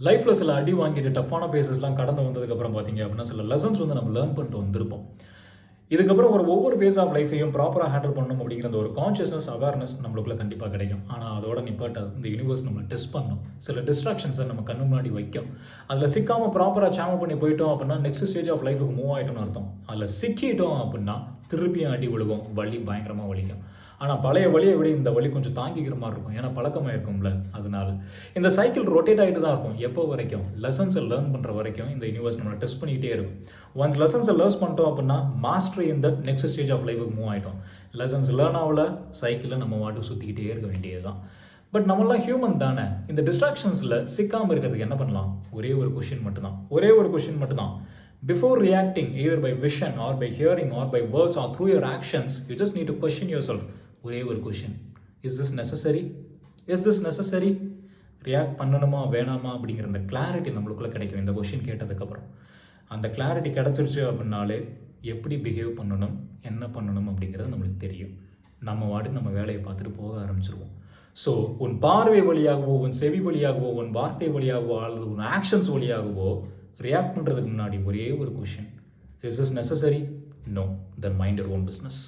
லைஃப்பில் சில அடி வாங்கிட்டு டஃப்பான பேசஸ்லாம் கடந்து வந்ததுக்கப்புறம் பார்த்தீங்க அப்படின்னா சில லெசன்ஸ் வந்து நம்ம லேர்ன் பண்ணிட்டு வந்திருப்போம். இதுக்கப்புறம் ஒவ்வொரு ஃபேஸ் ஆஃப் லைஃபையும் ப்ராப்பராக ஹேண்டில் பண்ணணும் அப்படிங்கிற அந்த ஒரு கான்ஷியஸ்னஸ் அவேர்னஸ் நம்மளுக்குள்ள கண்டிப்பாக கிடைக்கும். ஆனால் அதோட நிப்பாட்ட இந்த யூனிவர்ஸ் நம்மளை டெஸ்ட் பண்ணும். சில டிஸ்ட்ராக்ஷன்ஸை நம்ம கண்ணு முன்னாடி வைக்கும். அதில் சிக்காமல் ப்ராப்பராக சேம பண்ணி போயிட்டோம் அப்படின்னா நெக்ஸ்ட் ஸ்டேஜ் ஆஃப் லைஃபுக்கு மூவ் ஆகிட்டோம்னு அர்த்தம். அதில் சிக்கிட்டோம் அப்படின்னா திருப்பியும் அடி விழுகும், வலி பயங்கரமாக வலிக்கும். ஆனால் பழைய வழியை விட இந்த வழி கொஞ்சம் தாங்கிக்கிற மாதிரி இருக்கும். ஏன்னா பழக்கமாக இருக்கும்ல. அதனால இந்த சைக்கிள் ரொட்டேட் ஆகிட்டு தான் இருக்கும். எப்போ வரைக்கும் லெசன்ஸை லேர்ன் பண்ணுற வரைக்கும் இந்த யூனிவர்ஸ் நம்மளை டெஸ்ட் பண்ணிகிட்டே இருக்கும். ஒன்ஸ் லெசன்ஸை லேர்ஸ் பண்ணிட்டோம் அப்படின்னா மாஸ்டர் இந்த நெக்ஸ்ட் ஸ்டேஜ் ஆஃப் லைஃபுக்கு மூவ் ஆகிட்டோம். லெசன்ஸ் லேர்ன் ஆகல சைக்கிளில் நம்ம வாட்டுக்கு சுற்றிக்கிட்டே இருக்க வேண்டியது தான். பட் நம்மளாம் ஹியூமன் தானே. இந்த டிஸ்ட்ராக்ஷன்ஸில் சிக்காமல் இருக்கிறதுக்கு என்ன பண்ணலாம்? ஒரே ஒரு கொஷின் மட்டும்தான். Before reacting either by vision or by hearing or by words or through your actions, you just need to question yourself. ஒரே ஒரு question, is this necessary? React பண்ணணுமா வேணாமா அப்படிங்கிற அந்த கிளாரிட்டி நம்மளுக்குள்ளே கிடைக்கும் இந்த கொஷின் கேட்டதுக்கப்புறம். அந்த கிளாரிட்டி கிடச்சிருச்சு அப்படின்னாலே எப்படி பிஹேவ் பண்ணணும், என்ன பண்ணணும் அப்படிங்கிறது நம்மளுக்கு தெரியும். நம்ம வாட்டுக்கு நம்ம வேலையை பார்த்துட்டு போக ஆரம்பிச்சிருவோம். ஸோ உன் பார்வை வழியாகவோ, உன் செவி வழியாகவோ, உன் வார்த்தை வழியாகவோ அல்லது உன் ஆக்ஷன்ஸ் வழியாகவோ ரியாக்ட் பண்ணுறதுக்கு முன்னாடி ஒரே ஒரு question, is this necessary? No, then mind your own business.